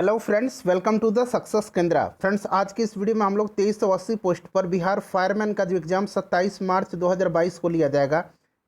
Hello friends, welcome to the success Kendra. Friends, आज की इस वीडियो में हम लोग 2380 पोस्ट पर बिहार फायरमैन का जो एग्जाम 27 मार्च 2022 को लिया जाएगा।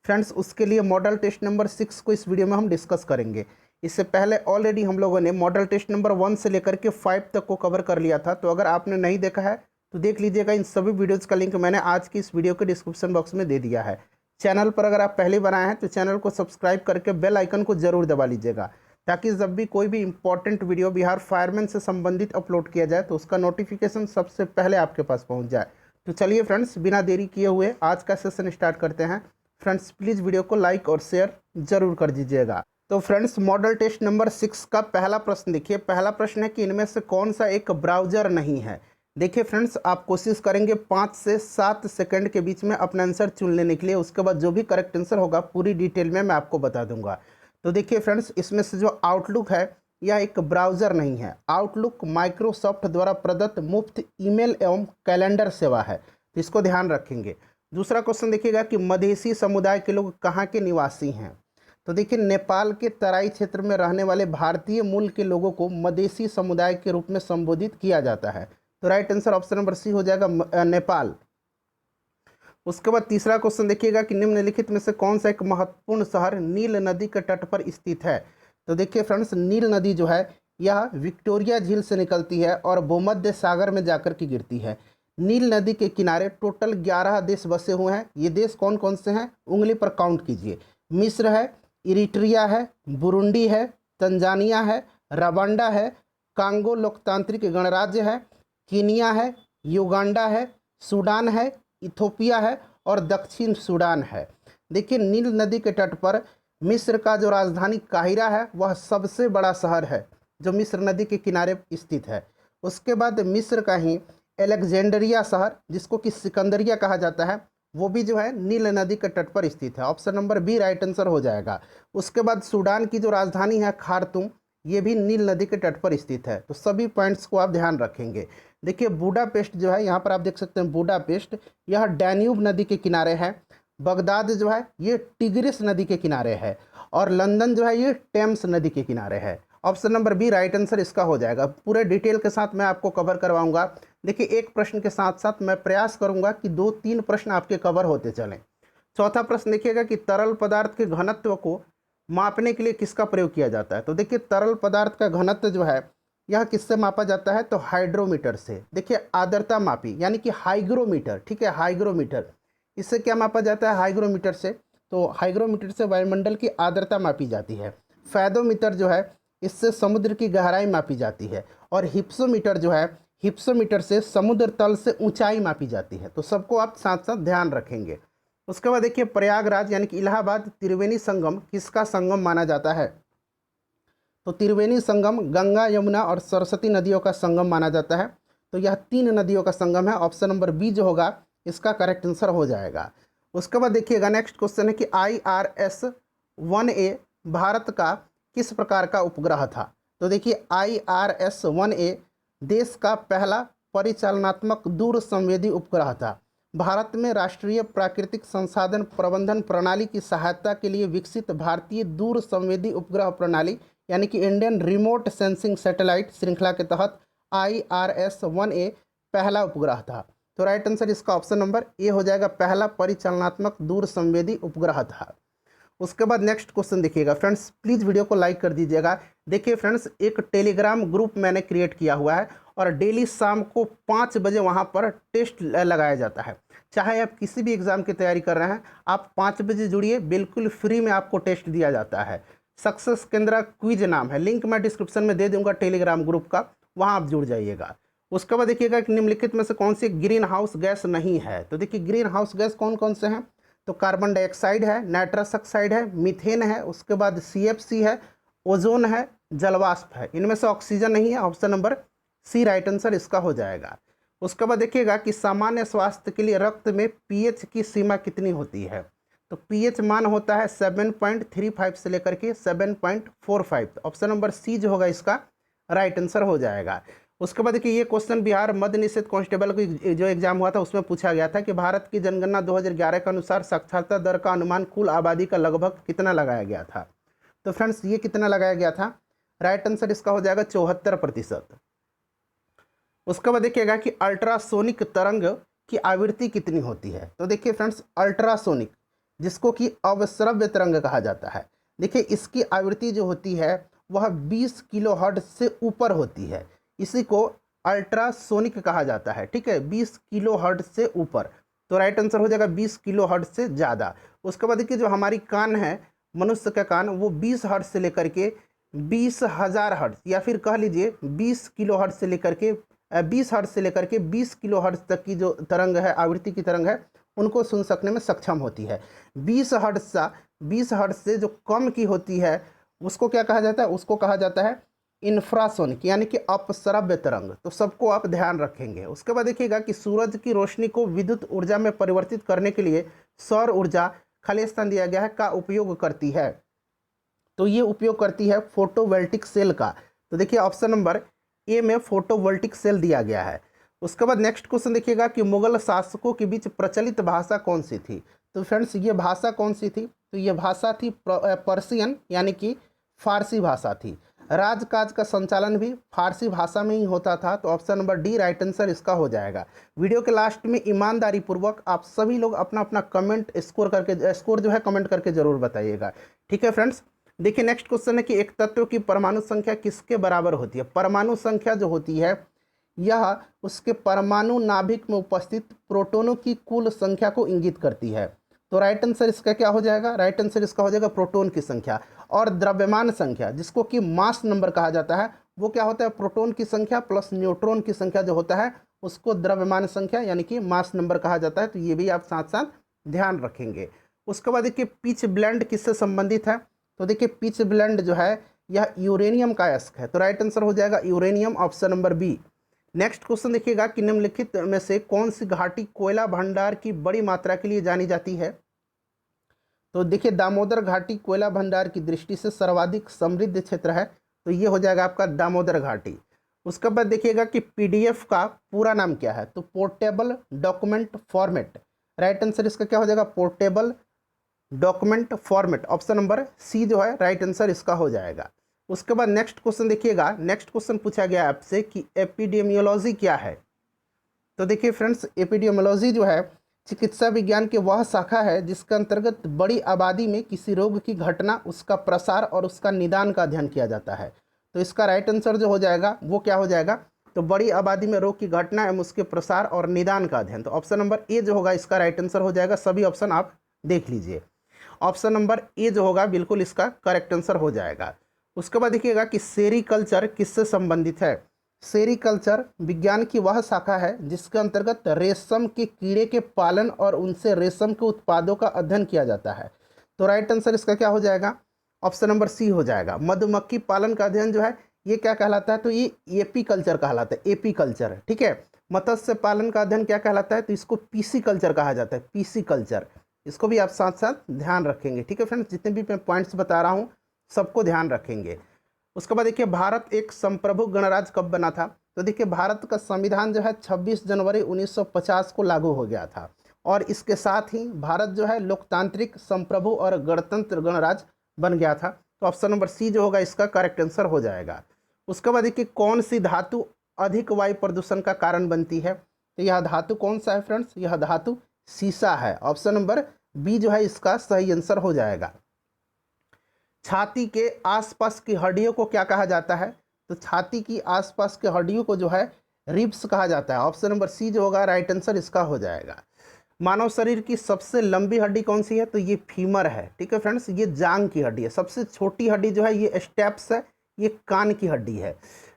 फ्रेंड्स, उसके लिए मॉडल टेस्ट नंबर 6 को इस वीडियो में हम डिस्कस करेंगे। इससे पहले ऑलरेडी हम लोगों ने मॉडल टेस्ट नंबर 1 से लेकर के 5 तक को कवर कर लिया था, तो अगर आपने नहीं देखा है तो देख लीजिएगा। इन सभी वीडियोज़ का लिंक मैंने आज की इस वीडियो के डिस्क्रिप्शन बॉक्स में दे दिया है। चैनल पर अगर आप पहले बनाए हैं तो चैनल को सब्सक्राइब करके बेल आइकन को जरूर दबा लीजिएगा, ताकि जब भी कोई भी इंपॉर्टेंट वीडियो बिहार फायरमैन से संबंधित अपलोड किया जाए तो उसका नोटिफिकेशन सबसे पहले आपके पास पहुंच जाए। तो चलिए फ्रेंड्स, बिना देरी किए हुए आज का सेशन स्टार्ट करते हैं। फ्रेंड्स, प्लीज़ वीडियो को लाइक और शेयर जरूर कर दीजिएगा। तो फ्रेंड्स, मॉडल टेस्ट नंबर 6 का पहला प्रश्न देखिए। पहला प्रश्न है कि इनमें से कौन सा एक ब्राउज़र नहीं है। देखिए फ्रेंड्स, आप कोशिश करेंगे 5 से 7 सेकंड के बीच में अपना आंसर चुन लेने के लिए। उसके बाद जो भी करेक्ट आंसर होगा पूरी डिटेल में मैं आपको बता दूंगा। तो देखिए फ्रेंड्स, इसमें से जो आउटलुक है यह एक ब्राउज़र नहीं है। आउटलुक माइक्रोसॉफ्ट द्वारा प्रदत्त मुफ्त ईमेल एवं कैलेंडर सेवा है, तो इसको ध्यान रखेंगे। दूसरा क्वेश्चन देखिएगा कि मधेसी समुदाय के लोग कहाँ के निवासी हैं। तो देखिए, नेपाल के तराई क्षेत्र में रहने वाले भारतीय मूल के लोगों को मधेसी समुदाय के रूप में संबोधित किया जाता है। तो right answer option number C हो जाएगा, नेपाल। उसके बाद तीसरा क्वेश्चन देखिएगा कि निम्नलिखित में से कौन सा एक महत्वपूर्ण शहर नील नदी के तट पर स्थित है। तो देखिए फ्रेंड्स, नील नदी जो है यह विक्टोरिया झील से निकलती है और भूमध्य सागर में जाकर के गिरती है। नील नदी के किनारे टोटल 11 देश बसे हुए हैं। ये देश कौन कौन से हैं, उंगली पर काउंट कीजिए। मिस्र है, इरिट्रिया है, बुरुंडी है, तंजानिया है, रवांडा है, कांगो लोकतांत्रिक गणराज्य है, कीनिया है, युगांडा है, सूडान है, इथोपिया है और दक्षिण सूडान है। देखिए, नील नदी के तट पर मिस्र का जो राजधानी काहिरा है वह सबसे बड़ा शहर है जो मिस्र नदी के किनारे स्थित है। उसके बाद मिस्र का ही एलेक्जेंड्रिया शहर, जिसको कि सिकंदरिया कहा जाता है, वो भी जो है नील नदी के तट पर स्थित है। Option number B right answer हो जाएगा। उसके बाद सूडान की जो राजधानी है खार्तूम, ये भी नील नदी के तट पर स्थित है। तो सभी पॉइंट्स को आप ध्यान रखेंगे। देखिए, बुडापेस्ट जो है, यहाँ पर आप देख सकते हैं बुडापेस्ट, यह डैन्यूब नदी के किनारे है। बगदाद जो है ये टिग्रिस नदी के किनारे है और लंदन जो है ये टेम्स नदी के किनारे है। Option number B right answer इसका हो जाएगा। पूरे डिटेल के साथ मैं आपको कवर करवाऊंगा। देखिए, एक प्रश्न के साथ साथ मैं प्रयास करूंगा कि 2-3 प्रश्न आपके कवर होते चलें। चौथा प्रश्न देखिएगा कि तरल पदार्थ के घनत्व को मापने के लिए किसका प्रयोग किया जाता है। तो देखिए, तरल पदार्थ का घनत्व जो है यह किससे मापा जाता है, तो हाइड्रोमीटर से। देखिए, आर्द्रता मापी यानी कि हाइग्रोमीटर, ठीक है, हाइग्रोमीटर, इससे क्या मापा जाता है, हाइग्रोमीटर से। तो हाइग्रोमीटर से वायुमंडल की आर्द्रता मापी जाती है। फैदोमीटर जो है इससे समुद्र की गहराई मापी जाती है और हिप्सोमीटर जो है, हिप्सोमीटर से समुद्र तल से ऊंचाई मापी जाती है। तो सबको आप साथ साथ ध्यान रखेंगे। उसके बाद देखिए, प्रयागराज यानी कि इलाहाबाद त्रिवेणी संगम किसका संगम माना जाता है। तो त्रिवेणी संगम गंगा, यमुना और सरस्वती नदियों का संगम माना जाता है। तो यह 3 नदियों का संगम है। ऑप्शन नंबर बी जो होगा इसका करेक्ट आंसर हो जाएगा। उसके बाद देखिएगा, नेक्स्ट क्वेश्चन है कि IRS-1A भारत का किस प्रकार का उपग्रह था। तो देखिए, IRS-1A देश का पहला परिचालनात्मक दूर संवेदी उपग्रह था। भारत में राष्ट्रीय प्राकृतिक संसाधन प्रबंधन प्रणाली की सहायता के लिए विकसित भारतीय दूर संवेदी उपग्रह प्रणाली यानी कि इंडियन रिमोट सेंसिंग सैटेलाइट श्रृंखला के तहत IRS-1A पहला उपग्रह था। तो राइट आंसर इसका ऑप्शन नंबर ए हो जाएगा, पहला परिचालनात्मक दूर संवेदी उपग्रह था। उसके बाद नेक्स्ट क्वेश्चन देखिएगा। फ्रेंड्स, प्लीज़ वीडियो को लाइक कर दीजिएगा। देखिए फ्रेंड्स, एक टेलीग्राम ग्रुप मैंने क्रिएट किया हुआ है और डेली शाम को 5 बजे वहाँ पर टेस्ट लगाया जाता है। चाहे आप किसी भी एग्ज़ाम की तैयारी कर रहे हैं, आप 5 बजे जुड़िए, बिल्कुल फ्री में आपको टेस्ट दिया जाता है। सक्सेस केंद्रा क्विज नाम है, लिंक मैं डिस्क्रिप्शन में दे दूंगा टेलीग्राम ग्रुप का, वहाँ आप जुड़ जाइएगा। उसके बाद देखिएगा कि निम्नलिखित में से कौन सी ग्रीन हाउस गैस नहीं है। तो देखिए, ग्रीन हाउस गैस कौन कौन से हैं, तो कार्बन डाइऑक्साइड है, नाइट्रस ऑक्साइड है, मीथेन है, उसके बाद CFC है, ओजोन है, जलवाष्प है। इनमें से ऑक्सीजन नहीं है। Option number C right answer इसका हो जाएगा। उसके बाद देखिएगा कि सामान्य स्वास्थ्य के लिए रक्त में pH की सीमा कितनी होती है। तो pH मान होता है 7.35 से लेकर के 7.45। ऑप्शन नंबर सी जो होगा इसका राइट आंसर हो जाएगा। उसके बाद देखिए, ये क्वेश्चन बिहार मद्य निषेध कांस्टेबल की जो एग्जाम हुआ था उसमें पूछा गया था कि भारत की जनगणना 2011 के अनुसार साक्षरता दर का अनुमान कुल आबादी का लगभग कितना लगाया गया था। तो फ्रेंड्स, ये कितना लगाया गया था, राइट आंसर इसका हो जाएगा 74%। उसके बाद देखिएगा कि अल्ट्रासोनिक तरंग की आवृत्ति कितनी होती है। तो देखिए फ्रेंड्स, अल्ट्रासोनिक जिसको कि अवश्रव्य तरंग कहा जाता है, देखिए इसकी आवृत्ति जो होती है वह 20 किलोहर्ट्ज से ऊपर होती है, इसी को अल्ट्रासोनिक कहा जाता है। ठीक है, 20 किलोहर्ट्ज से ऊपर, तो राइट आंसर हो जाएगा 20 किलोहर्ट्ज से ज़्यादा। उसके बाद देखिए जो हमारी कान है, मनुष्य का कान, वो 20 हर्ट्ज से लेकर के 20,000 हर्ट्ज या फिर कह लीजिए 20 किलो हर्ट्ज से लेकर के 20 हर्ट्ज से लेकर के 20 किलो हर्ट्ज तक की जो तरंग है, आवृत्ति की तरंग है, उनको सुन सकने में सक्षम होती है। 20 हर्ट्ज से जो कम की होती है उसको क्या कहा जाता है, उसको कहा जाता है इंफ्रासोनिक, यानी कि अपश्रव्य तरंग। तो सबको आप ध्यान रखेंगे। उसके बाद देखिएगा कि सूरज की रोशनी को विद्युत ऊर्जा में परिवर्तित करने के लिए सौर ऊर्जा, खाली स्थान दिया गया है, का उपयोग करती है। तो ये उपयोग करती है फोटोवोल्टिक सेल का। तो देखिए ऑप्शन नंबर ए में फोटोवोल्टिक सेल दिया गया है। उसके बाद नेक्स्ट क्वेश्चन देखिएगा कि मुगल शासकों के बीच प्रचलित भाषा कौन सी थी। तो फ्रेंड्स ये भाषा कौन सी थी, तो ये भाषा थी पर्शियन, यानी कि फारसी भाषा थी। राजकाज का संचालन भी फारसी भाषा में ही होता था। तो option number D right answer इसका हो जाएगा। वीडियो के लास्ट में ईमानदारी पूर्वक आप सभी लोग अपना अपना कमेंट स्कोर जो है कमेंट करके जरूर बताइएगा। ठीक है फ्रेंड्स, देखिए नेक्स्ट क्वेश्चन है कि एक तत्व की परमाणु संख्या किसके बराबर होती है। परमाणु संख्या जो होती है यह उसके परमाणु नाभिक में उपस्थित प्रोटॉनों की कुल संख्या को इंगित करती है। तो राइट आंसर इसका क्या हो जाएगा, राइट आंसर इसका हो जाएगा प्रोटॉन की संख्या। और द्रव्यमान संख्या जिसको कि मास नंबर कहा जाता है, वो क्या होता है, प्रोटॉन की संख्या प्लस न्यूट्रॉन की संख्या जो होता है उसको द्रव्यमान संख्या यानी कि मास नंबर कहा जाता है। तो ये भी आप साथ साथ ध्यान रखेंगे। उसके बाद देखिए पिच ब्लेंड किससे संबंधित है। तो देखिए पिच ब्लेंड जो है यह यूरेनियम का अयस्क है। तो राइट आंसर हो जाएगा uranium, option number B. Next question देखिएगा कि निम्नलिखित में से कौन सी घाटी कोयला भंडार की बड़ी मात्रा के लिए जानी जाती है। तो देखिए दामोदर घाटी कोयला भंडार की दृष्टि से सर्वाधिक समृद्ध क्षेत्र है। तो ये हो जाएगा आपका दामोदर घाटी। उसके बाद देखिएगा कि पीडीएफ का पूरा नाम क्या है। तो portable document format. Right answer इसका क्या हो जाएगा, portable document format, option number C जो है राइट आंसर इसका हो जाएगा। उसके बाद नेक्स्ट क्वेश्चन देखिएगा, नेक्स्ट क्वेश्चन पूछा गया आपसे कि एपिडेमियोलॉजी क्या है। तो देखिए फ्रेंड्स, एपिडेमियोलॉजी जो है चिकित्सा विज्ञान की वह शाखा है जिसके अंतर्गत बड़ी आबादी में किसी रोग की घटना, उसका प्रसार और उसका निदान का अध्ययन किया जाता है। तो इसका राइट आंसर जो हो जाएगा वो क्या हो जाएगा, तो बड़ी आबादी में रोग की घटना एवं उसके प्रसार और निदान का अध्ययन। तो ऑप्शन नंबर ए जो होगा इसका राइट आंसर हो जाएगा। सभी ऑप्शन आप देख लीजिए, ऑप्शन नंबर ए जो होगा बिल्कुल इसका करेक्ट आंसर हो जाएगा। उसके बाद देखिएगा कि सेरीकल्चर किससे संबंधित है। सेरीकल्चर विज्ञान की वह शाखा है जिसके अंतर्गत रेशम के कीड़े के पालन और उनसे रेशम के उत्पादों का अध्ययन किया जाता है। तो राइट आंसर इसका क्या हो जाएगा, ऑप्शन नंबर सी हो जाएगा। मधुमक्खी पालन का अध्ययन जो है ये क्या कहलाता है, तो ये एपी कल्चर कहलाता है, एपी कल्चर। ठीक है, मत्स्य पालन का अध्ययन क्या कहलाता है, तो इसको पीसी कल्चर कहा जाता है, पीसी कल्चर। इसको भी आप साथ साथ ध्यान रखेंगे। ठीक है फ्रेंड्स, जितने भी मैं पॉइंट्स बता रहा हूँ सबको ध्यान रखेंगे। उसके बाद देखिए भारत एक संप्रभु गणराज्य कब बना था। तो देखिए भारत का संविधान जो है 26 जनवरी 1950 को लागू हो गया था और इसके साथ ही भारत जो है लोकतांत्रिक, संप्रभु और गणतंत्र गणराज्य बन गया था। तो ऑप्शन नंबर सी जो होगा इसका करेक्ट आंसर हो जाएगा। उसके बाद देखिए कौन सी धातु अधिक वायु प्रदूषण का कारण बनती है। तो यह धातु कौन सा है फ्रेंड्स, यह धातु सीसा है। ऑप्शन नंबर बी जो है इसका सही आंसर हो जाएगा। छाती के आसपास की हड्डियों को क्या कहा जाता है। तो छाती की आसपास के हड्डियों को जो है रिब्स कहा जाता है। ऑप्शन नंबर सी जो होगा राइट आंसर इसका हो जाएगा। मानव शरीर की सबसे लंबी हड्डी कौन सी है, तो ये फीमर है। ठीक है फ्रेंड्स, ये जांग की हड्डी है। सबसे छोटी हड्डी जो है ये स्टेप्स है, ये कान की हड्डी है।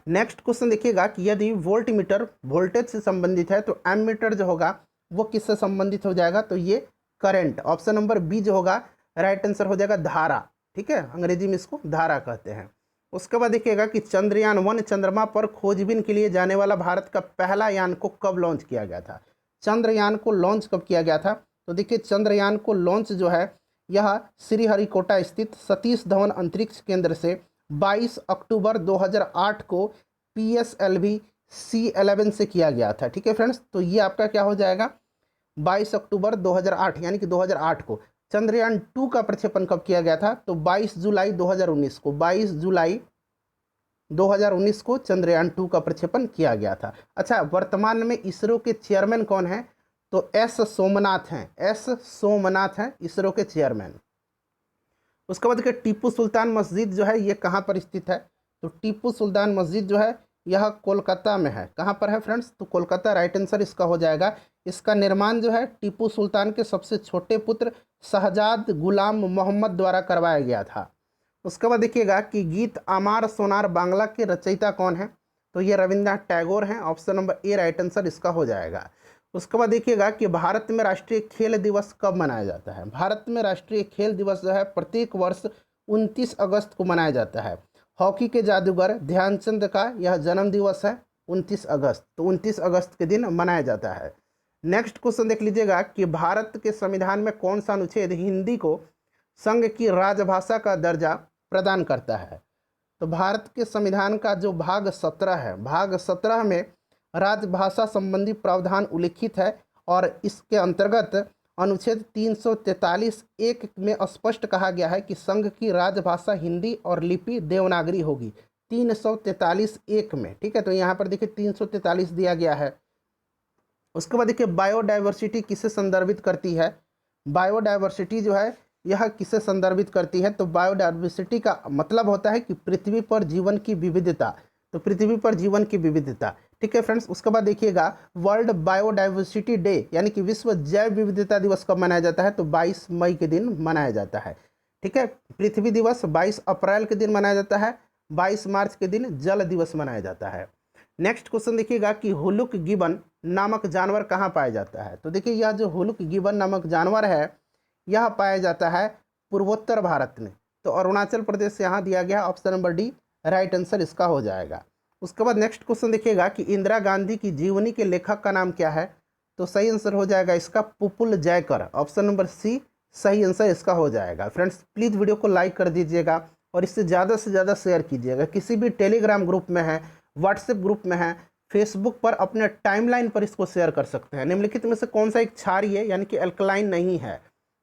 नेक्स्ट क्वेश्चन देखिएगा कि यदि वोल्ट मीटर वोल्टेज से संबंधित है तो एमीटर जो होगा वो किससे संबंधित हो जाएगा, तो ये करंट। ऑप्शन नंबर बी जो होगा राइट आंसर हो जाएगा धारा। ठीक है, अंग्रेजी में इसको धारा कहते हैं। उसके बाद देखिएगा कि चंद्रयान-1 चंद्रमा पर खोजबीन के लिए जाने वाला भारत का पहला यान को कब लॉन्च किया गया था। चंद्रयान को लॉन्च कब किया गया था। तो देखिए चंद्रयान को लॉन्च जो है यह श्रीहरिकोटा स्थित सतीश धवन अंतरिक्ष केंद्र से 22 अक्टूबर 2008 को PSLV C11 से किया गया था। ठीक है फ्रेंड्स, तो ये आपका क्या हो जाएगा, 22 अक्टूबर 2008 यानी कि 2008 को। चंद्रयान 2 का प्रक्षेपण कब किया गया था, तो 22 जुलाई 2019 को, 22 जुलाई 2019 को चंद्रयान 2 का प्रक्षेपण किया गया था। अच्छा, वर्तमान में इसरो के चेयरमैन कौन हैं? तो एस सोमनाथ हैं, एस सोमनाथ हैं इसरो के चेयरमैन। उसके बाद देखिए टीपू सुल्तान मस्जिद जो है ये कहाँ पर स्थित है? तो टीपू सुल्तान मस्जिद जो है यह कोलकाता में है। कहाँ पर है फ्रेंड्स? तो कोलकाता राइट आंसर इसका हो जाएगा। इसका निर्माण जो है टीपू सुल्तान के सबसे छोटे पुत्र शहजाद गुलाम मोहम्मद द्वारा करवाया गया था। उसके बाद देखिएगा कि गीत अमार सोनार बांग्ला के रचयिता कौन है? तो ये रविंद्रनाथ टैगोर हैं। Option number A right answer इसका हो जाएगा। उसके बाद देखिएगा कि भारत में राष्ट्रीय खेल दिवस कब मनाया जाता है? भारत में राष्ट्रीय खेल दिवस जो है प्रत्येक वर्ष 29 अगस्त को मनाया जाता है। हॉकी के जादूगर ध्यानचंद का यह जन्म दिवस है 29 अगस्त, तो 29 अगस्त के दिन मनाया जाता है। नेक्स्ट क्वेश्चन देख लीजिएगा कि भारत के संविधान में कौन सा अनुच्छेद हिंदी को संघ की राजभाषा का दर्जा प्रदान करता है? तो भारत के संविधान का जो भाग 17 है, भाग 17 में राजभाषा संबंधी प्रावधान उल्लिखित है और इसके अंतर्गत अनुच्छेद 343(1) में स्पष्ट कहा गया है कि संघ की राजभाषा हिंदी और लिपि देवनागरी होगी। 343(1) में, ठीक है। तो यहाँ पर देखिए 343 दिया गया है। उसके बाद देखिए बायोडाइवर्सिटी किसे संदर्भित करती है? बायोडाइवर्सिटी जो है यह किसे संदर्भित करती है? तो बायोडाइवर्सिटी का मतलब होता है कि पृथ्वी पर जीवन की विविधता, तो पृथ्वी पर जीवन की विविधता, ठीक है फ्रेंड्स। उसके बाद देखिएगा वर्ल्ड बायोडाइवर्सिटी डे यानी कि विश्व जैव विविधता दिवस कब मनाया जाता है? तो 22 मई के दिन मनाया जाता है, ठीक है। पृथ्वी दिवस 22 अप्रैल के दिन मनाया जाता है। 22 मार्च के दिन जल दिवस मनाया जाता है। नेक्स्ट क्वेश्चन देखिएगा कि हुलुक गिबन नामक जानवर कहाँ पाया जाता है? तो देखिए यह जो हुलुक गिबन नामक जानवर है यह पाया जाता है पूर्वोत्तर भारत में, तो अरुणाचल प्रदेश से यहाँ दिया गया। Option number D right answer इसका हो जाएगा। उसके बाद नेक्स्ट क्वेश्चन देखिएगा कि इंदिरा गांधी की जीवनी के लेखक का नाम क्या है? तो सही आंसर हो जाएगा इसका Pupul Jayakar. Option number C सही आंसर इसका हो जाएगा। फ्रेंड्स प्लीज़ वीडियो को लाइक कर दीजिएगा और इससे ज़्यादा से ज़्यादा शेयर कीजिएगा। किसी भी टेलीग्राम ग्रुप में है, व्हाट्सएप ग्रुप में है, फेसबुक पर अपने टाइमलाइन पर इसको शेयर कर सकते हैं। निम्नलिखित में से कौन सा एक क्षारीय है यानी कि अल्कलाइन नहीं है?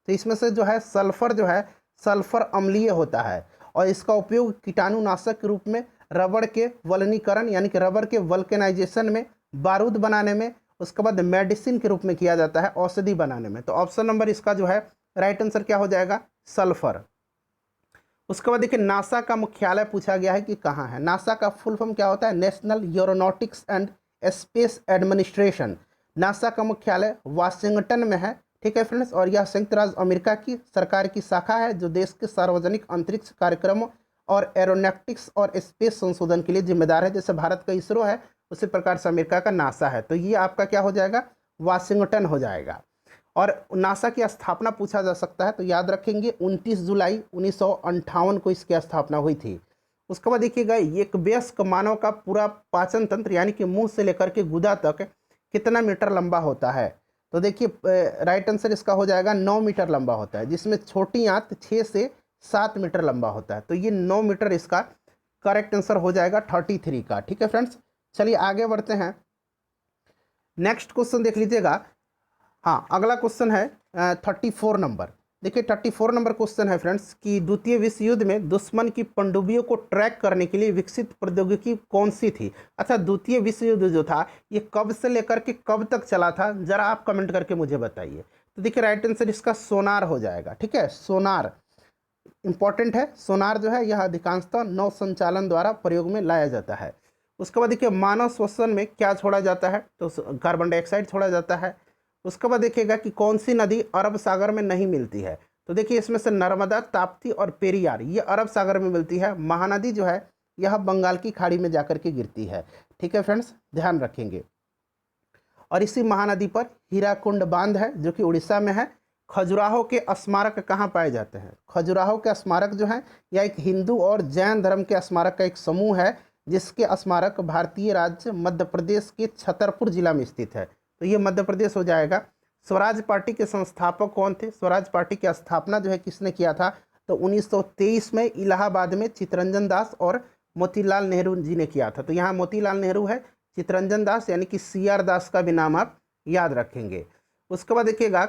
तो इसमें से जो है सल्फर जो है सल्फर अम्लीय होता है और इसका उपयोग कीटाणुनाशक के रूप में रबड़ के वल्कनीकरण यानी कि रबड़ के वल्केनाइजेशन में, बारूद बनाने में, उसके बाद मेडिसिन के रूप में किया जाता है, औषधि बनाने में। तो ऑप्शन नंबर इसका जो है राइट आंसर क्या हो जाएगा? सल्फर। उसके बाद देखिए नासा का मुख्यालय पूछा गया है कि कहाँ है। नासा का फुल फॉर्म क्या होता है? National aeronautics and space administration. NASA का मुख्यालय वाशिंगटन में है, ठीक है फ्रेंड्स। और यह संयुक्त राज्य अमेरिका की सरकार की शाखा है जो देश के सार्वजनिक अंतरिक्ष कार्यक्रमों और एरोनॉटिक्स और स्पेस संशोधन के लिए जिम्मेदार है। जैसे भारत का इसरो है उसी प्रकार से अमेरिका का नासा है। तो ये आपका क्या हो जाएगा? वाशिंगटन हो जाएगा। और नासा की स्थापना पूछा जा सकता है तो याद रखेंगे 29 जुलाई 1958 को इसकी स्थापना हुई थी। उसके बाद देखिएगा एक वयस्क मानव का पूरा पाचन तंत्र यानी कि मुंह से लेकर के गुदा तक कितना मीटर लंबा होता है? तो देखिए राइट आंसर इसका हो जाएगा 9 मीटर लंबा होता है, जिसमें छोटी आंत 6 से 7 मीटर लंबा होता है। तो ये 9 मीटर इसका करेक्ट आंसर हो जाएगा 33 का, ठीक है फ्रेंड्स। चलिए आगे बढ़ते हैं। नेक्स्ट क्वेश्चन देख लीजिएगा। हाँ, अगला क्वेश्चन है 34 नंबर। देखिए 34 नंबर क्वेश्चन है फ्रेंड्स कि द्वितीय विश्व युद्ध में दुश्मन की पनडुब्बियों को ट्रैक करने के लिए विकसित प्रौद्योगिकी कौन सी थी? अच्छा, द्वितीय विश्व युद्ध जो था ये कब से लेकर के कब तक चला था, जरा आप कमेंट करके मुझे बताइए। तो देखिए राइट आंसर इसका सोनार हो जाएगा, ठीक है। सोनार इंपॉर्टेंट है। सोनार जो है यह अधिकांशतः नौ संचालन द्वारा प्रयोग में लाया जाता है। उसके बाद देखिए मानव श्वसन में क्या छोड़ा जाता है? तो कार्बन डाइऑक्साइड छोड़ा जाता है। उसके बाद देखिएगा कि कौन सी नदी अरब सागर में नहीं मिलती है? तो देखिए इसमें से नर्मदा, ताप्ती और पेरियार ये अरब सागर में मिलती है। महानदी जो है यह बंगाल की खाड़ी में जाकर के गिरती है, ठीक है फ्रेंड्स, ध्यान रखेंगे। और इसी महानदी पर हीराकुंड बांध है जो कि उड़ीसा में है। खजुराहो के स्मारक कहाँ पाए जाते हैं? खजुराहो के स्मारक जो हैं यह एक हिंदू और जैन धर्म के स्मारक का एक समूह है जिसके स्मारक भारतीय राज्य मध्य प्रदेश के छतरपुर जिला में स्थित है। तो ये मध्य प्रदेश हो जाएगा। स्वराज पार्टी के संस्थापक कौन थे? स्वराज पार्टी की स्थापना जो है किसने किया था? तो 1923 में इलाहाबाद में चित्तरंजन दास और मोतीलाल नेहरू जी ने किया था। तो यहाँ मोतीलाल नेहरू है, चित्तरंजन दास यानी कि CR दास का भी नाम आप याद रखेंगे। उसके बाद देखिएगा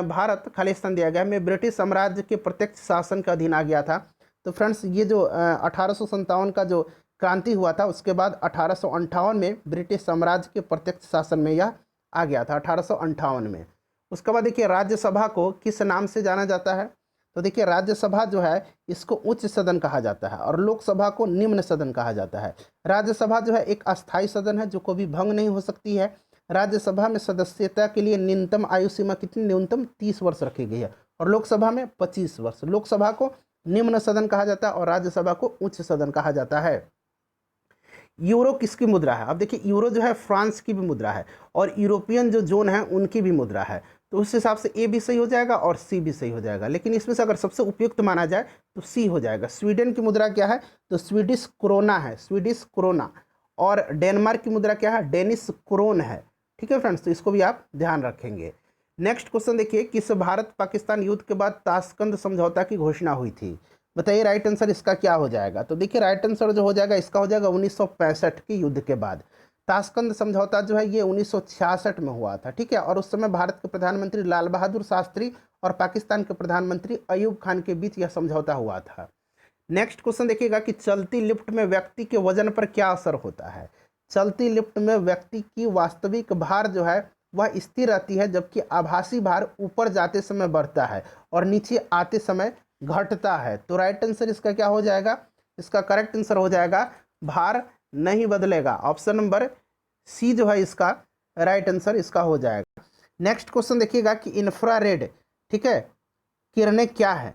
भारत खालिस्तान दिया गया में ब्रिटिश साम्राज्य के प्रत्यक्ष शासन के अधीन आ गया था। तो फ्रेंड्स ये जो 1857 का जो क्रांति हुआ था, उसके बाद 1858 में ब्रिटिश साम्राज्य के प्रत्यक्ष शासन में यह आ गया था, 1858 में। उसके बाद देखिए राज्यसभा को किस नाम से जाना जाता है, तो देखिए राज्यसभा जो है इसको उच्च सदन कहा जाता है और लोकसभा को निम्न सदन कहा जाता है। राज्यसभा जो है एक अस्थायी सदन है जो कभी भंग नहीं हो सकती है। राज्यसभा में सदस्यता के लिए न्यूनतम आयु सीमा कितनी, न्यूनतम 30 वर्ष रखी गई है और लोकसभा में 25 वर्ष। लोकसभा को निम्न सदन कहा जाता है और राज्यसभा को उच्च सदन कहा जाता है। यूरो किसकी मुद्रा है, अब देखिए यूरो जो है फ्रांस की भी मुद्रा है और यूरोपियन जो जोन है उनकी भी मुद्रा है, तो उस हिसाब से ए भी सही हो जाएगा और सी भी सही हो जाएगा। लेकिन इसमें से अगर सबसे उपयुक्त माना जाए तो सी हो जाएगा। स्वीडन की मुद्रा क्या है, तो स्वीडिश क्रोना है, स्वीडिश क्रोना। और डेनमार्क की मुद्रा क्या है, डेनिश क्रोन है। ठीक है फ्रेंड्स, तो इसको भी आप ध्यान रखेंगे। नेक्स्ट क्वेश्चन देखिए, किस भारत पाकिस्तान युद्ध के बाद ताशकंद समझौता की घोषणा हुई थी, बताइए राइट आंसर इसका क्या हो जाएगा। तो देखिए राइट आंसर जो हो जाएगा इसका हो जाएगा 1965 के युद्ध के बाद। ताशकंद समझौता जो है ये 1966 में हुआ था। ठीक है, और उस समय भारत के प्रधानमंत्री लाल बहादुर शास्त्री और पाकिस्तान के प्रधानमंत्री अयूब खान के बीच यह समझौता हुआ था। नेक्स्ट क्वेश्चन देखिएगा कि चलती लिफ्ट में व्यक्ति के वजन पर क्या असर होता है। चलती लिफ्ट में व्यक्ति की वास्तविक भार जो है वह स्थिर रहती है, जबकि आभासी भार ऊपर जाते समय बढ़ता है और नीचे आते समय घटता है। तो राइट आंसर इसका क्या हो जाएगा, इसका करेक्ट आंसर हो जाएगा भार नहीं बदलेगा। ऑप्शन नंबर सी जो है इसका राइट आंसर इसका हो जाएगा। नेक्स्ट क्वेश्चन देखिएगा कि इंफ्रारेड, ठीक है, किरणें क्या है।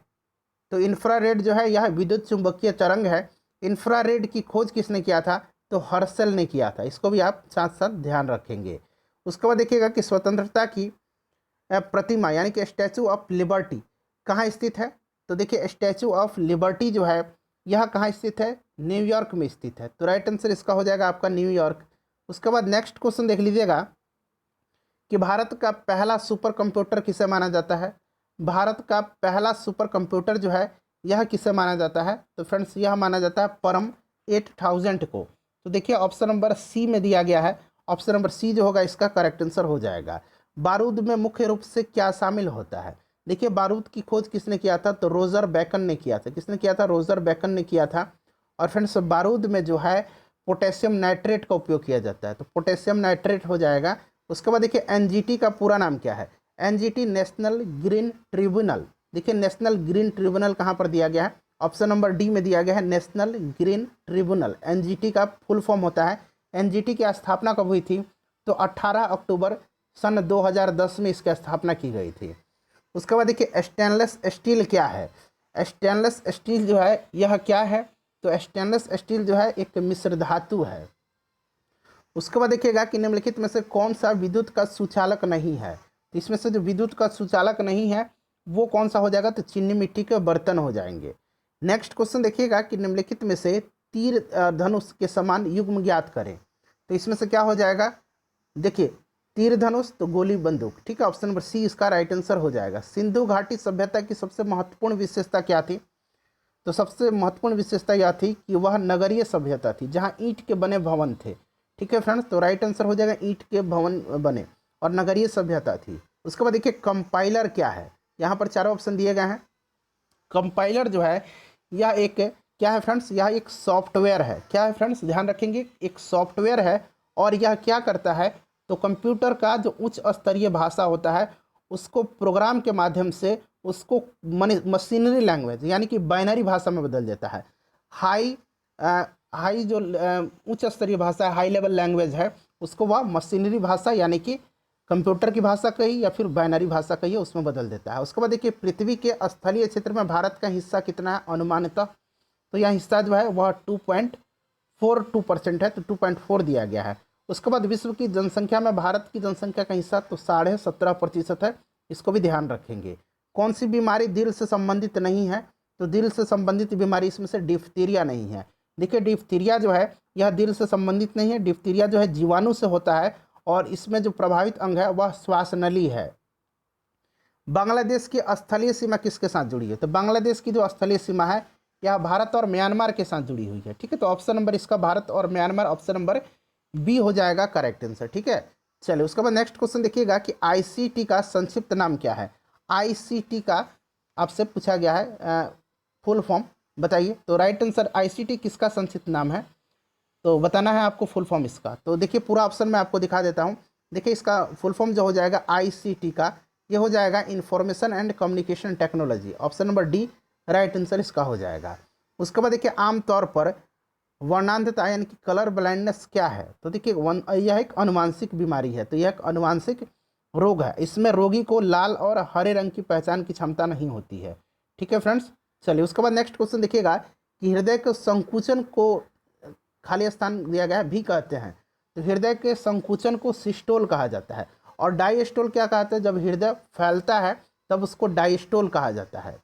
तो इंफ्रारेड जो है यह विद्युत चुंबकीय तरंग है। इंफ्रारेड की खोज किसने किया था, तो हर्शल ने किया था। इसको भी आप साथ साथ ध्यान रखेंगे। उसके बाद देखिएगा कि स्वतंत्रता की प्रतिमा यानी कि स्टैचू ऑफ लिबर्टी कहाँ स्थित है। तो देखिए स्टैचू ऑफ लिबर्टी जो है यह कहाँ स्थित है, न्यूयॉर्क में स्थित है। तो राइट आंसर इसका हो जाएगा आपका न्यूयॉर्क। उसके बाद नेक्स्ट क्वेश्चन देख लीजिएगा कि भारत का पहला सुपर कंप्यूटर किसे माना जाता है। भारत का पहला सुपर कंप्यूटर जो है यह किसे माना जाता है, तो फ्रेंड्स यह माना जाता है परम 8000 को। तो देखिए ऑप्शन नंबर सी में दिया गया है, ऑप्शन नंबर सी जो होगा इसका करेक्ट आंसर हो जाएगा। बारूद में मुख्य रूप से क्या शामिल होता है। देखिए बारूद की खोज किसने किया था, तो रोजर बैकन ने किया था। किसने किया था, रोजर बैकन ने किया था। और फ्रेंड्स बारूद में जो है पोटेशियम नाइट्रेट का उपयोग किया जाता है, तो पोटेशियम नाइट्रेट हो जाएगा। उसके बाद देखिए एनजीटी का पूरा नाम क्या है, एनजीटी नेशनल ग्रीन ट्रिब्यूनल। देखिए नेशनल ग्रीन ट्रिब्यूनल कहाँ पर दिया गया है, ऑप्शन नंबर डी में दिया गया है, नेशनल ग्रीन ट्रिब्यूनल। एनजीटी का फुल फॉर्म होता है। एनजीटी की स्थापना कब हुई थी, तो 18 अक्टूबर सन 2010 में इसकी स्थापना की गई थी। उसके बाद देखिए स्टेनलेस स्टील क्या है। स्टेनलेस स्टील जो है यह क्या है, तो स्टेनलेस स्टील जो है एक मिश्र धातु है। उसके बाद देखिएगा कि निम्नलिखित में से कौन सा विद्युत का सुचालक नहीं है। तो इसमें से जो विद्युत का सुचालक नहीं है वो कौन सा हो जाएगा, तो चीनी मिट्टी के बर्तन हो जाएंगे। नेक्स्ट क्वेश्चन देखिएगा कि निम्नलिखित में से तीर धनुष के समान युग्म ज्ञात करें। तो इसमें से क्या हो जाएगा, देखिए तीर धनुष तो गोली बंदूक। ठीक है, ऑप्शन नंबर सी इसका राइट आंसर हो जाएगा। सिंधु घाटी सभ्यता की सबसे महत्वपूर्ण विशेषता क्या थी, तो सबसे महत्वपूर्ण विशेषता यह थी कि वह नगरीय सभ्यता थी जहां ईंट के बने भवन थे। ठीक है फ्रेंड्स, तो राइट आंसर हो जाएगा ईंट के भवन बने और नगरीय सभ्यता थी। उसके बाद देखिए कंपाइलर क्या है, यहाँ पर चारों ऑप्शन दिए गए हैं। कंपाइलर जो है यह एक क्या है फ्रेंड्स, यह एक सॉफ्टवेयर है। क्या है फ्रेंड्स, ध्यान रखेंगे, एक सॉफ्टवेयर है। और यह क्या करता है, तो कंप्यूटर का जो उच्च स्तरीय भाषा होता है उसको प्रोग्राम के माध्यम से उसको मशीनरी लैंग्वेज यानी कि बाइनरी भाषा में बदल देता है। हाई जो उच्च स्तरीय भाषा है, हाई लेवल लैंग्वेज है, उसको वह मशीनरी भाषा यानी कि कंप्यूटर की भाषा कही या फिर बाइनरी भाषा कही है उसमें बदल देता है। उसके बाद देखिए पृथ्वी के स्थलीय क्षेत्र में भारत का हिस्सा कितना है अनुमानतः, तो यह हिस्सा जो है वह 2.42% है, तो 2.4 दिया गया है। उसके बाद विश्व की जनसंख्या में भारत की जनसंख्या का हिस्सा तो 17.5% है, इसको भी ध्यान रखेंगे। कौन सी बीमारी दिल से संबंधित नहीं है, तो दिल से संबंधित बीमारी इसमें से डिप्थीरिया नहीं है। देखिए डिप्थीरिया जो है यह दिल से संबंधित नहीं है, डिप्थीरिया जो है जीवाणु से होता है और इसमें जो प्रभावित अंग है वह श्वास नली है। बांग्लादेश की स्थलीय सीमा किसके साथ जुड़ी है, तो बांग्लादेश की जो स्थलीय सीमा है यह भारत और म्यांमार के साथ जुड़ी हुई है। ठीक है, तो ऑप्शन नंबर इसका भारत और म्यांमार, ऑप्शन नंबर बी हो जाएगा करेक्ट आंसर। ठीक है, चलिए उसके बाद नेक्स्ट क्वेश्चन देखिएगा कि आईसीटी का संक्षिप्त नाम क्या है। आईसीटी का आपसे पूछा गया है फुल फॉर्म बताइए। तो राइट आंसर आईसीटी किसका संक्षिप्त नाम है, तो बताना है आपको फुल फॉर्म इसका। तो देखिए पूरा ऑप्शन मैं आपको दिखा देता हूँ। देखिए इसका फुल फॉर्म जो हो जाएगा ICT का, ये हो जाएगा information and communication technology. Option number D right answer इसका हो जाएगा। उसके बाद देखिए आमतौर पर वर्णांधता यानी कि कलर ब्लाइंडनेस क्या है? तो देखिए यह एक अनुवांशिक बीमारी है, तो यह एक अनुवांशिक रोग है। इसमें रोगी को लाल और हरे रंग की पहचान की क्षमता नहीं होती है। ठीक है फ्रेंड्स, चलिए उसके बाद नेक्स्ट क्वेश्चन देखिएगा कि हृदय के संकुचन को खाली स्थान दिया गया है भी कहते हैं। तो हृदय के संकुचन को सिस्टोल कहा जाता है, और डायस्टोल क्या कहते हैं? जब हृदय फैलता है तब उसको डायस्टोल कहा जाता है।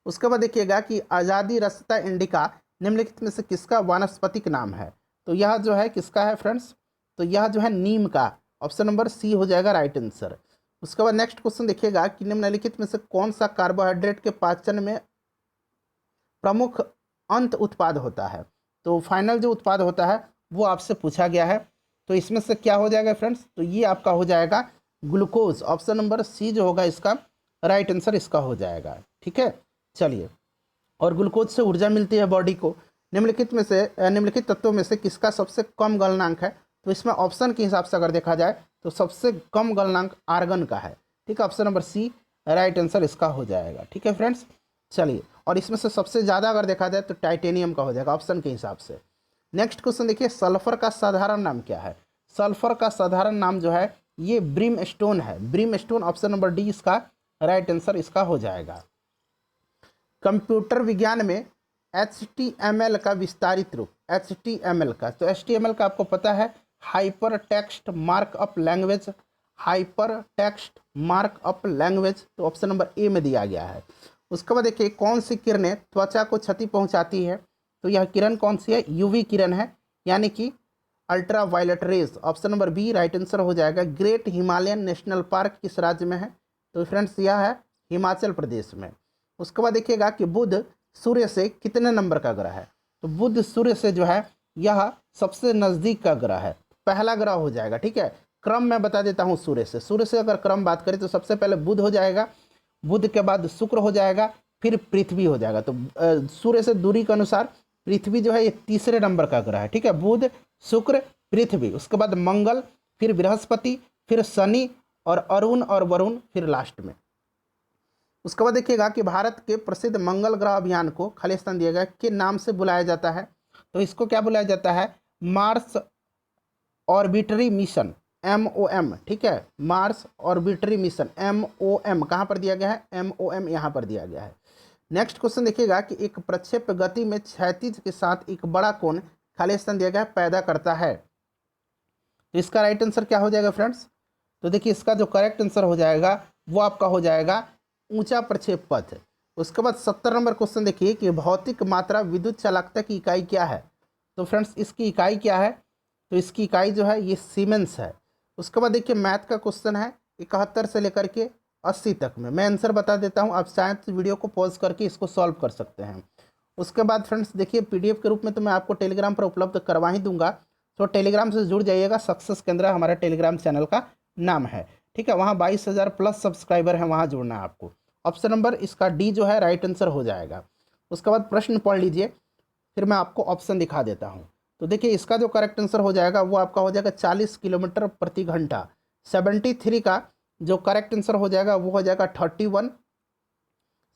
उसके बाद देखिएगा कि आज़ादी रस्ता इंडिका निम्नलिखित में से किसका वानस्पतिक नाम है? तो यह जो है किसका है फ्रेंड्स? तो यह जो है नीम का। ऑप्शन नंबर सी हो जाएगा राइट आंसर। उसके बाद नेक्स्ट क्वेश्चन देखिएगा कि निम्नलिखित में से कौन सा कार्बोहाइड्रेट के पाचन में प्रमुख अंत उत्पाद होता है? तो फाइनल जो उत्पाद होता है वो आपसे पूछा गया है। तो इसमें से क्या हो जाएगा फ्रेंड्स? तो ये आपका हो जाएगा ग्लूकोज। ऑप्शन नंबर सी जो होगा इसका राइट आंसर इसका हो जाएगा। ठीक है, चलिए। और ग्लूकोज से ऊर्जा मिलती है बॉडी को। निम्नलिखित तत्वों में से किसका सबसे कम गलनांक है? तो इसमें ऑप्शन के हिसाब से अगर देखा जाए तो सबसे कम गलनांक आर्गन का है। ठीक है, option number C right answer इसका हो जाएगा। ठीक है फ्रेंड्स, चलिए। और इसमें से सबसे ज़्यादा अगर देखा जाए तो टाइटेनियम का हो जाएगा ऑप्शन के हिसाब से। नेक्स्ट क्वेश्चन देखिए, सल्फर का साधारण नाम क्या है? सल्फर का साधारण नाम जो है ये ब्रिमस्टोन है। ब्रिमस्टोन ऑप्शन नंबर डी इसका राइट आंसर इसका हो जाएगा। कंप्यूटर विज्ञान में HTML का विस्तारित रूप, HTML का, तो HTML का आपको पता है hyper text markup language, hyper text markup language. तो ऑप्शन नंबर ए में दिया गया है। उसके बाद देखिए कौन सी किरणें त्वचा को क्षति पहुंचाती है? तो यह किरण कौन सी है? UV किरण है, यानी कि ultraviolet rays. Option number B right answer हो जाएगा। ग्रेट हिमालयन नेशनल पार्क किस राज्य में है? तो फ्रेंड्स यह है हिमाचल प्रदेश में। उसके बाद देखिएगा कि बुध सूर्य से कितने नंबर का ग्रह है? तो बुध सूर्य से जो है यह सबसे नज़दीक का ग्रह है, पहला ग्रह हो जाएगा। ठीक है, क्रम मैं बता देता हूँ। सूर्य से अगर क्रम बात करें तो सबसे पहले बुध हो जाएगा, बुध के बाद शुक्र हो जाएगा, फिर पृथ्वी हो जाएगा। तो सूर्य से दूरी के अनुसार पृथ्वी जो है ये तीसरे नंबर का ग्रह है। ठीक है, बुध शुक्र पृथ्वी, उसके बाद मंगल, फिर बृहस्पति, फिर शनि और अरुण और वरुण फिर लास्ट में। उसके बाद देखिएगा कि भारत के प्रसिद्ध मंगल ग्रह अभियान को खाली स्थान दिया गया के नाम से बुलाया जाता है। तो इसको क्या बुलाया जाता है? Mars arbitrary mission, MOM। ठीक है, मार्स ऑर्बिटरी मिशन MOM कहाँ पर दिया गया है? MOM यहाँ पर दिया गया है। नेक्स्ट क्वेश्चन देखिएगा कि एक प्रक्षेप गति में क्षैतिज के साथ एक बड़ा कोण खाली स्थान दिया गया है पैदा करता है। तो इसका राइट आंसर क्या हो जाएगा फ्रेंड्स? तो देखिए इसका जो करेक्ट आंसर हो जाएगा वो आपका हो जाएगा ऊंचा प्रक्षेप पथ। उसके बाद 70 नंबर क्वेश्चन देखिए कि भौतिक मात्रा विद्युत चालकता की इकाई क्या है? तो फ्रेंड्स इसकी इकाई क्या है? तो इसकी इकाई जो है ये सीमेंस है। उसके बाद देखिए मैथ का क्वेश्चन है 71 से लेकर के 80 तक में। मैं आंसर बता देता हूँ, आप शायद वीडियो को पॉज करके इसको सॉल्व कर सकते हैं। उसके बाद फ्रेंड्स देखिए PDF के रूप में तो मैं आपको टेलीग्राम पर उपलब्ध करवा ही दूंगा, तो टेलीग्राम से जुड़ जाइएगा। सक्सेस केंद्र हमारा टेलीग्राम चैनल का नाम है। ठीक है, वहाँ 22,000 प्लस सब्सक्राइबर हैं, वहाँ जुड़ना है आपको। ऑप्शन नंबर इसका डी जो है राइट आंसर हो जाएगा। उसके बाद प्रश्न पढ़ लीजिए, फिर मैं आपको ऑप्शन दिखा देता हूँ। तो देखिए इसका जो करेक्ट आंसर हो जाएगा वो आपका हो जाएगा 40 किलोमीटर प्रति घंटा। 73 का जो करेक्ट आंसर हो जाएगा वो हो जाएगा 31।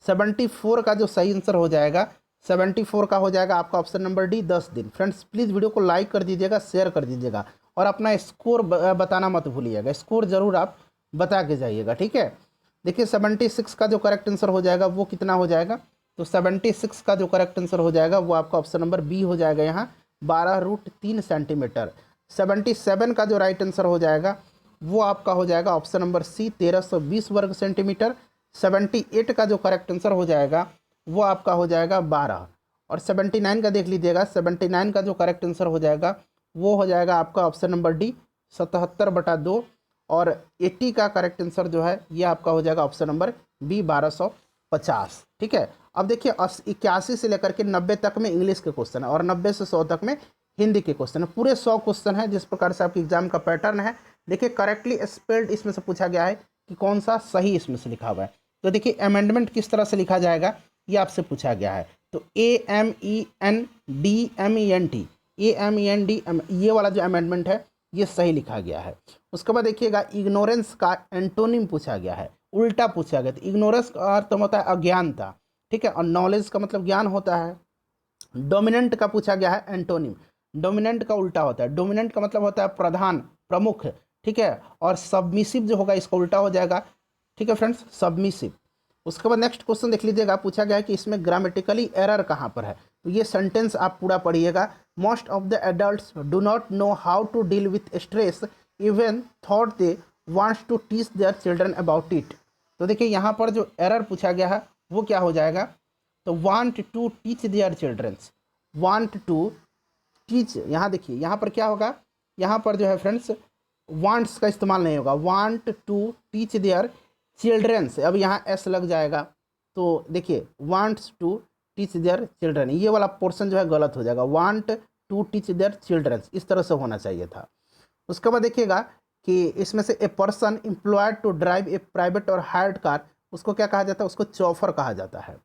74 का जो सही आंसर हो जाएगा 74 का हो जाएगा आपका ऑप्शन नंबर डी 10 दिन। फ्रेंड्स प्लीज़ वीडियो को लाइक कर दीजिएगा, शेयर कर दीजिएगा और अपना स्कोर बताना मत भूलिएगा। स्कोर जरूर आप बता के जाइएगा। ठीक है, देखिए 76 का जो करेक्ट आंसर हो जाएगा वो कितना हो जाएगा? तो 76 का जो करेक्ट आंसर हो जाएगा वो आपका ऑप्शन नंबर बी हो जाएगा, यहाँ 12√3 सेंटीमीटर। 77 का जो राइट आंसर हो जाएगा वो आपका हो जाएगा ऑप्शन नंबर सी 1320 वर्ग सेंटीमीटर। 78 का जो करेक्ट आंसर हो जाएगा वो आपका हो जाएगा 12। और 79 का देख लीजिएगा, 79 का जो करेक्ट आंसर हो जाएगा वो हो जाएगा आपका ऑप्शन नंबर डी 77/2। और 80 का करेक्ट आंसर जो है ये आपका हो जाएगा ऑप्शन नंबर बी 1250। ठीक है, अब देखिए 81 से लेकर के 90 तक में इंग्लिश के क्वेश्चन है और 90 से 100 तक में हिंदी के क्वेश्चन है। पूरे 100 क्वेश्चन है। जिस प्रकार से आपके एग्जाम का पैटर्न है, देखिए करेक्टली स्पेल्ड इसमें से पूछा गया है कि कौन सा सही इसमें से लिखा हुआ है। तो देखिए अमेंडमेंट किस तरह से लिखा जाएगा ये आपसे पूछा गया है। तो AMENDMENT AMEND, ये वाला जो अमेंडमेंट है ये सही लिखा गया है। उसके बाद देखिएगा इग्नोरेंस का एंटोनिम पूछा गया है, उल्टा पूछा गया। तो इग्नोरेंस का अर्थ होता है अज्ञानता, ठीक है, और नॉलेज का मतलब ज्ञान होता है। डोमिनेंट का पूछा गया है एंटोनिम, डोमिनेंट का उल्टा होता है, डोमिनेंट का मतलब होता है प्रधान, प्रमुख, ठीक है, और सबमिसिव जो होगा इसका उल्टा हो जाएगा, ठीक है फ्रेंड्स, सबमिसिव। उसके बाद नेक्स्ट क्वेश्चन देख लीजिएगा, पूछा गया है कि इसमें ग्रामेटिकली एरर कहाँ पर है। तो ये सेंटेंस आप पूरा पढ़िएगा। Most of the adults do not know how to deal with stress even thought they wants to teach their children about it. तो देखिए यहाँ पर जो एरर पूछा गया है वो क्या हो जाएगा, तो want to teach their childrens, want to teach, यहाँ देखिए यहाँ पर क्या होगा, यहाँ पर जो है फ्रेंड्स वांट्स का इस्तेमाल नहीं होगा, want to teach their childrens, अब यहाँ एस लग जाएगा। तो देखिए wants to teach their children, ये वाला पोर्शन जो है गलत हो जाएगा, want to teach their childrens, इस तरह से होना चाहिए था। उसके बाद देखिएगा कि इसमें से a person employed to drive a private or hired car, उसको क्या कहा जाता है, उसको चौफर कहा जाता है।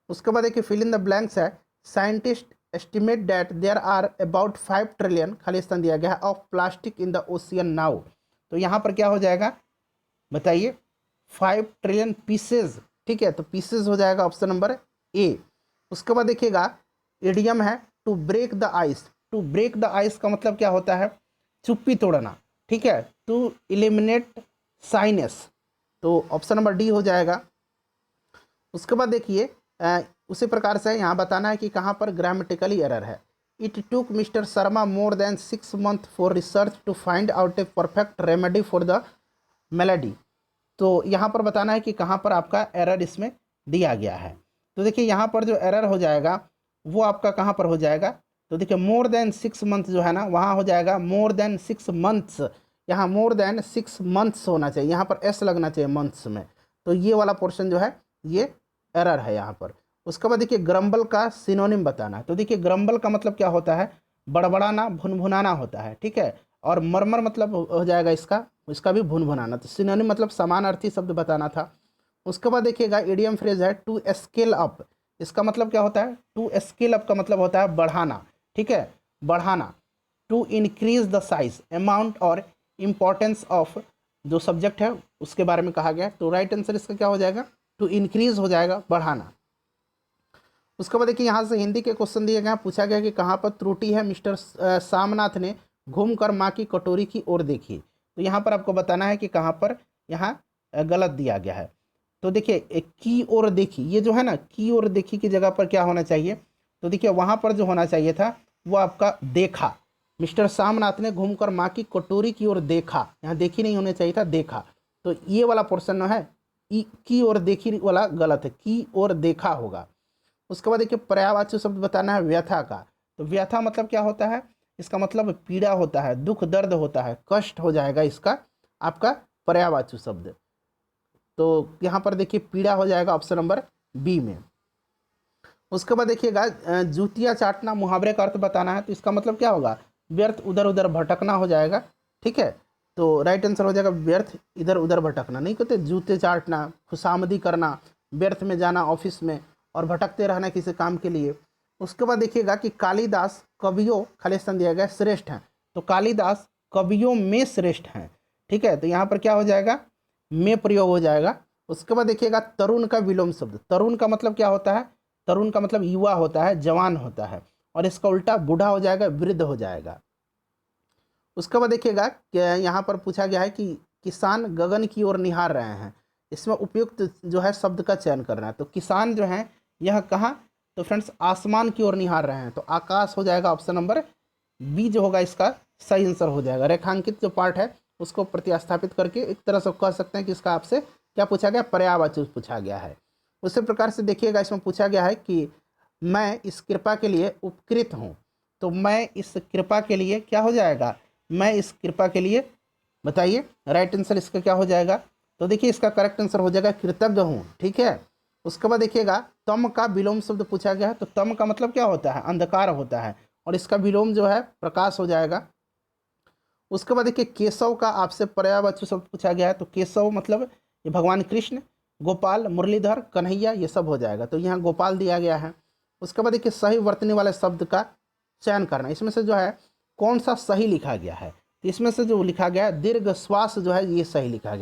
उसके बाद देखिए फिल इन द ब्लैंक्स है, scientist estimate that there are about 5 trillion, खाली स्थान दिया गया है, of plastic in the ocean now. तो यहाँ पर क्या हो जाएगा बताइए, 5 ट्रिलियन पीसेज, ठीक है, तो पीसेज हो जाएगा ऑप्शन नंबर ए। उसके बाद देखिएगा इडियम है to break the ice, to break the ice का मतलब क्या होता है, चुप्पी तोड़ना, ठीक है, टू इलिमिनेट साइनेस, तो ऑप्शन नंबर डी हो जाएगा। उसके बाद देखिए उसी प्रकार से यहाँ बताना है कि कहाँ पर ग्रामेटिकली एरर है। It took Mister Sharma more than 6 months for research to find out a perfect remedy for the malady. तो यहाँ पर बताना है कि कहाँ पर आपका एरर इसमें दिया गया है। तो देखिए यहाँ पर जो एरर हो जाएगा वो आपका कहाँ पर हो जाएगा, तो देखिए मोर देन 6 months जो है ना, वहाँ हो जाएगा मोर देन 6 months, यहाँ मोर देन 6 months होना चाहिए, यहाँ पर एस लगना चाहिए मंथ्स में। तो ये वाला पोर्शन जो है ये एरर है यहाँ पर। उसके बाद देखिए ग्रम्बल का सिनोनिम बताना है। तो देखिए ग्रम्बल का मतलब क्या होता है, बड़बड़ाना, भुनभुनाना होता है, ठीक है, और मरमर मतलब हो जाएगा इसका, इसका भी भुनभुनाना। तो सिनोनिम मतलब समान अर्थी शब्द बताना था। उसके बाद देखिएगा इडियम फ्रेज है टू स्केल अप, इसका मतलब क्या होता है, टू स्केल अप का मतलब होता है बढ़ाना, ठीक है, बढ़ाना। To increase the size, amount और इम्पोर्टेंस ऑफ जो सब्जेक्ट है उसके बारे में कहा गया। तो राइट आंसर इसका क्या हो जाएगा, टू इंक्रीज हो जाएगा, बढ़ाना। उसके बाद देखिए यहाँ से हिंदी के क्वेश्चन दिए गए, पूछा गया कि कहाँ पर त्रुटि है, मिस्टर सामनाथ ने घूमकर माँ की कटोरी की ओर देखी। तो यहाँ पर आपको बताना है कि कहाँ पर यहाँ गलत दिया गया है। तो देखिए की ओर देखी, ये जो है ना की ओर देखी की जगह पर क्या होना चाहिए, तो देखिए वहाँ पर जो होना चाहिए था वो आपका देखा, मिस्टर सामनाथ ने घूमकर माँ की कटोरी की ओर देखा, यहाँ देखी नहीं होना चाहिए था, देखा। तो ये वाला पोर्शन है की ओर देखी वाला गलत है, की ओर देखा होगा। उसके बाद देखिए पर्यायवाची शब्द बताना है व्यथा का। तो व्यथा मतलब क्या होता है, इसका मतलब पीड़ा होता है, दुख दर्द होता है, कष्ट हो जाएगा इसका आपका पर्यायवाची शब्द। तो यहाँ पर देखिए पीड़ा हो जाएगा ऑप्शन नंबर बी में। उसके बाद देखिएगा जूतियाँ चाटना, मुहावरे का अर्थ बताना है। तो इसका मतलब क्या होगा, व्यर्थ उधर उधर भटकना हो जाएगा, ठीक है। तो राइट आंसर हो जाएगा व्यर्थ इधर उधर भटकना, नहीं कहते जूते चाटना, खुशामदी करना, व्यर्थ में जाना ऑफिस में और भटकते रहना किसी काम के लिए। उसके बाद देखिएगा कि कालिदास कवियों, खाली स्थान दिया गया, श्रेष्ठ हैं। तो कालिदास कवियों में श्रेष्ठ हैं, ठीक है। तो यहाँ पर क्या हो जाएगा, में प्रयोग हो जाएगा। उसके बाद देखिएगा तरुण का विलोम शब्द, तरुण का मतलब क्या होता है, तरुण का मतलब युवा होता है, जवान होता है, और इसका उल्टा बूढ़ा हो जाएगा, वृद्ध हो जाएगा। उसके बाद देखिएगा कि यहाँ पर पूछा गया है कि किसान गगन की ओर निहार रहे हैं, इसमें उपयुक्त जो है शब्द का चयन करना है। तो किसान जो है यह कहाँ, तो फ्रेंड्स आसमान की ओर निहार रहे हैं, तो आकाश हो जाएगा ऑप्शन नंबर बी जो होगा इसका सही आंसर हो जाएगा। रेखांकित जो पार्ट है उसको प्रतिस्थापित करके एक तरह से कह सकते हैं कि इसका आपसे क्या पूछा गया, पर्यायवाची पूछा गया है। उसी प्रकार से देखिएगा इसमें पूछा गया है कि मैं इस कृपा के लिए उपकृत हूँ। तो मैं इस कृपा के लिए क्या हो जाएगा, मैं इस कृपा के लिए, बताइए राइट आंसर इसका क्या हो जाएगा। तो देखिए इसका करेक्ट आंसर हो जाएगा कृतज्ञ हूँ, ठीक है। उसके बाद देखिएगा तम का विलोम शब्द पूछा गया है। तो तम का मतलब क्या होता है, अंधकार होता है, और इसका विलोम जो है प्रकाश हो जाएगा। उसके बाद देखिए केशव का आपसे पर्यायवाची शब्द पूछा गया है। तो केशव मतलब ये भगवान कृष्ण, गोपाल, मुरलीधर, कन्हैया, ये सब हो जाएगा। तो यहाँ गोपाल दिया गया है। उसके बाद देखिए सही वर्तनी वाले शब्द का चयन करना। इसमें से जो है कौन सा सही लिखा गया है, इसमें से जो लिखा गया है दीर्घ श्वास जो है ये सही लिखा गया।